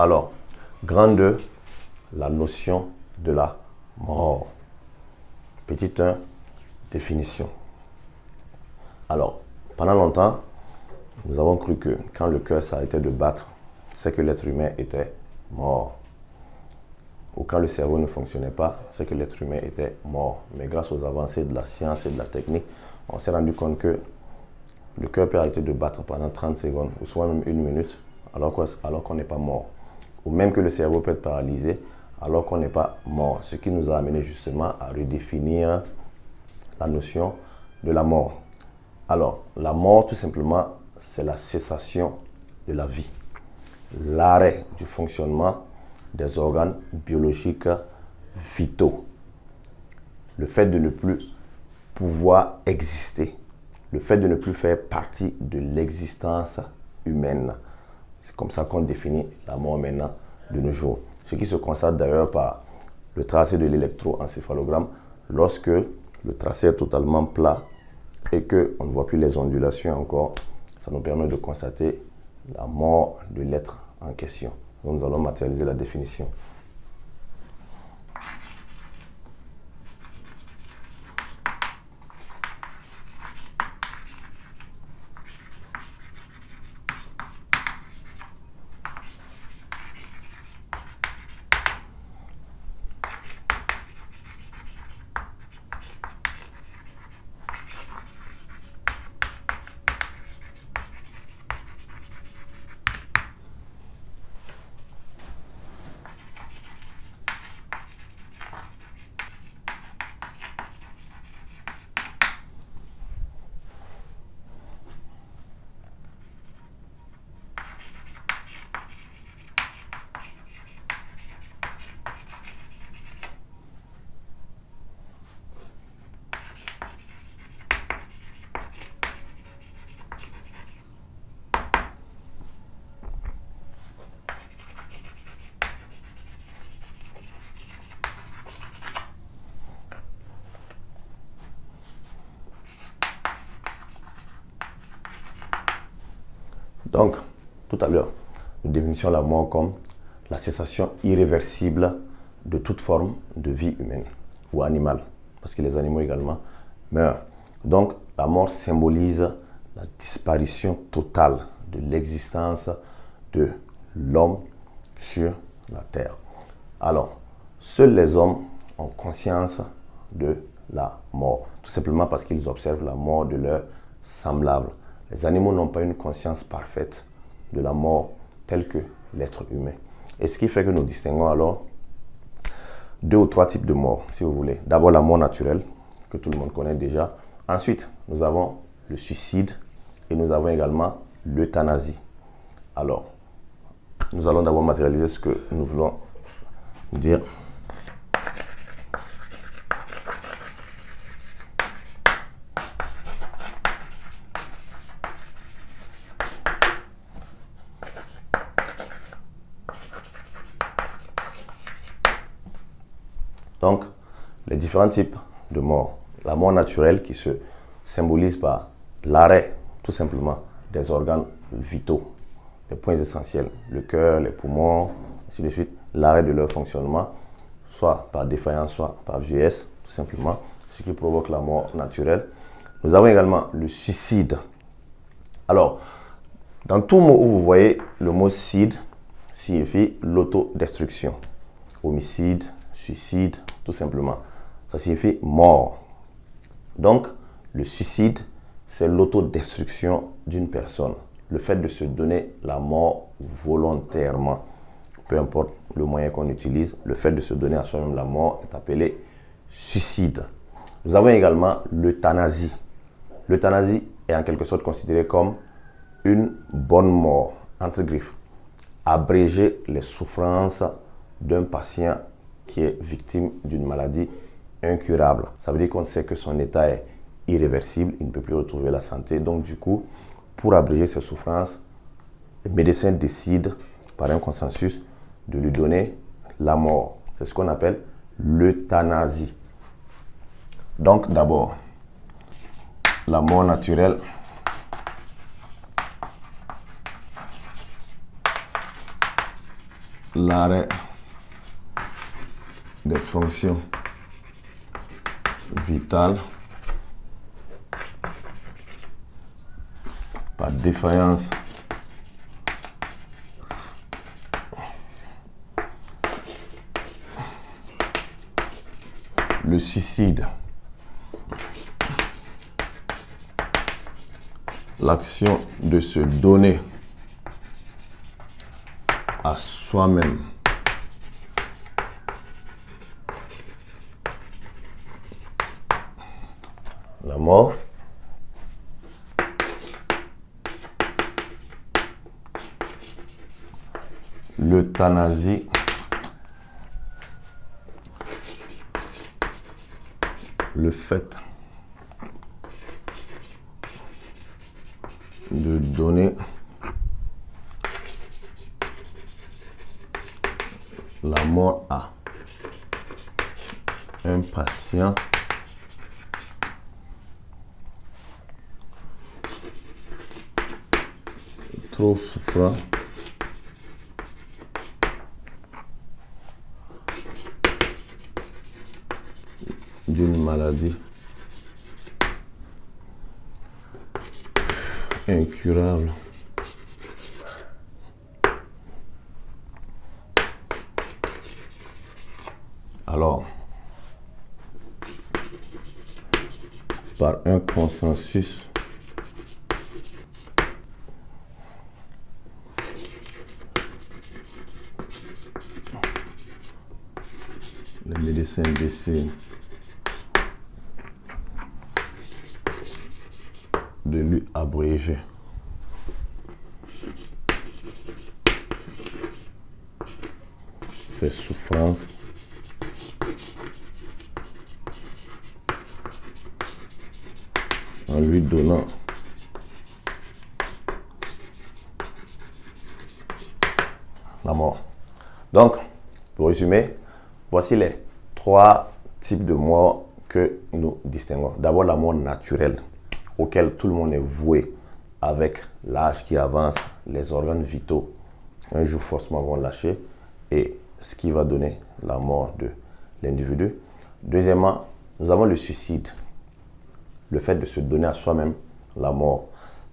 Alors, grand 2, la notion de la mort. Petit 1, définition. Alors, pendant longtemps, nous avons cru que quand le cœur s'arrêtait de battre, c'est que l'être humain était mort. Ou quand le cerveau ne fonctionnait pas, c'est que l'être humain était mort. Mais grâce aux avancées de la science et de la technique, on s'est rendu compte que le cœur peut arrêter de battre pendant 30 secondes, ou soit même 1 minute, alors qu'on n'est pas mort. Ou même que le cerveau peut être paralysé, alors qu'on n'est pas mort. Ce qui nous a amené justement à redéfinir la notion de la mort. Alors, la mort, tout simplement, c'est la cessation de la vie. L'arrêt du fonctionnement des organes biologiques vitaux. Le fait de ne plus pouvoir exister. Le fait de ne plus faire partie de l'existence humaine. C'est comme ça qu'on définit la mort maintenant de nos jours. Ce qui se constate d'ailleurs par le tracé de l'électroencéphalogramme. Lorsque le tracé est totalement plat et qu'on ne voit plus les ondulations encore, ça nous permet de constater la mort de l'être en question. Donc nous allons matérialiser la définition. Donc, tout à l'heure, nous définissions la mort comme la cessation irréversible de toute forme de vie humaine ou animale, parce que les animaux également meurent. Donc, la mort symbolise la disparition totale de l'existence de l'homme sur la terre. Alors, seuls les hommes ont conscience de la mort, tout simplement parce qu'ils observent la mort de leurs semblables. Les animaux n'ont pas une conscience parfaite de la mort telle que l'être humain. Et ce qui fait que nous distinguons alors 2 ou 3 types de morts, si vous voulez. D'abord la mort naturelle, que tout le monde connaît déjà. Ensuite, nous avons le suicide et nous avons également l'euthanasie. Alors, nous allons d'abord matérialiser ce que nous voulons dire. Donc, les différents types de mort. La mort naturelle qui se symbolise par l'arrêt, tout simplement, des organes vitaux, les points essentiels, le cœur, les poumons, ainsi de suite, l'arrêt de leur fonctionnement, soit par défaillance, soit par vieillesse, tout simplement, ce qui provoque la mort naturelle. Nous avons également le suicide. Alors, dans tout mot où vous voyez le mot cide, signifie l'autodestruction. Homicide, suicide, tout simplement. Ça signifie mort. Donc, le suicide, c'est l'autodestruction d'une personne. Le fait de se donner la mort volontairement. Peu importe le moyen qu'on utilise, le fait de se donner à soi-même la mort est appelé suicide. Nous avons également l'euthanasie. L'euthanasie est en quelque sorte considérée comme une bonne mort, entre griffes. Abréger les souffrances d'un patient qui est victime d'une maladie incurable. Ça veut dire qu'on sait que son état est irréversible, il ne peut plus retrouver la santé. Donc du coup, pour abréger ses souffrances, le médecin décide par un consensus de lui donner la mort. C'est ce qu'on appelle l'euthanasie. Donc d'abord, la mort naturelle. l'arrêt des fonctions vitales par défaillance le suicide, l'action de se donner à soi-même la mort, l'euthanasie, le fait de donner la mort à un patient trop souffrant d'une maladie incurable. Alors, par un consensus les médecins décident de lui abréger ses souffrances en lui donnant la mort. Donc, pour résumer, voici les 3 types de morts que nous distinguons. D'abord, la mort naturelle, auquel tout le monde est voué avec l'âge qui avance, les organes vitaux un jour forcément vont lâcher et ce qui va donner la mort de l'individu. Deuxièmement, nous avons le suicide, le fait de se donner à soi-même la mort.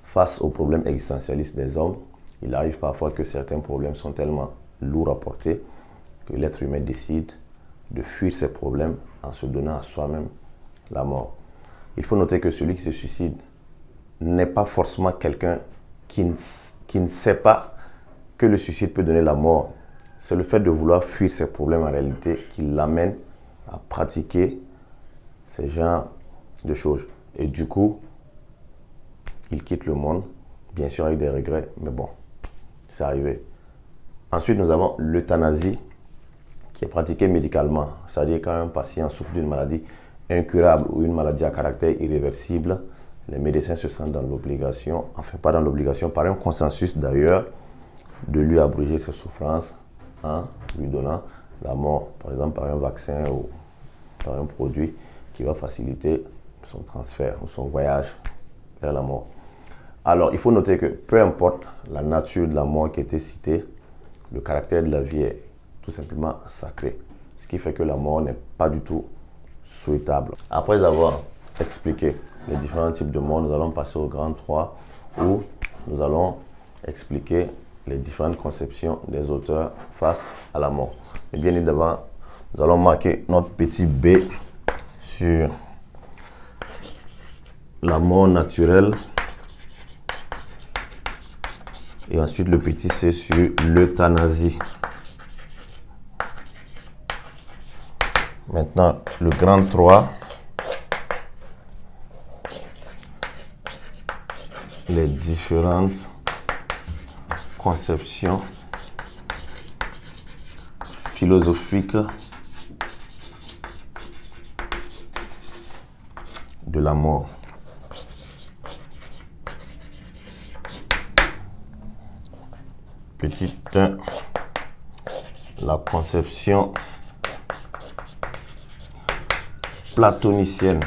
Face aux problèmes existentialistes des hommes, il arrive parfois que certains problèmes sont tellement lourds à porter que l'être humain décide de fuir ces problèmes en se donnant à soi-même la mort. Il faut noter que celui qui se suicide n'est pas forcément quelqu'un qui ne sait pas que le suicide peut donner la mort. C'est le fait de vouloir fuir ces problèmes en réalité qui l'amène à pratiquer ces genres de choses. Et du coup, il quitte le monde, bien sûr avec des regrets, mais bon, c'est arrivé. Ensuite, nous avons l'euthanasie qui est pratiquée médicalement. C'est-à-dire quand un patient souffre d'une maladie incurable ou une maladie à caractère irréversible, les médecins se sentent dans l'obligation, enfin pas dans l'obligation, par un consensus d'ailleurs, de lui abréger ses souffrances en lui donnant la mort, par exemple par un vaccin ou par un produit qui va faciliter son transfert ou son voyage vers la mort. Alors, il faut noter que peu importe la nature de la mort qui a été citée, le caractère de la vie est tout simplement sacré. Ce qui fait que la mort n'est pas du tout souhaitable. Après avoir expliqué les différents types de mort, nous allons passer au grand 3 où nous allons expliquer les différentes conceptions des auteurs face à la mort. Et bien évidemment, nous allons marquer notre petit B sur la mort naturelle et ensuite le petit C sur l'euthanasie. Maintenant, le grand 3, les différentes conceptions philosophiques de la mort. Petit 1, la conception platonicienne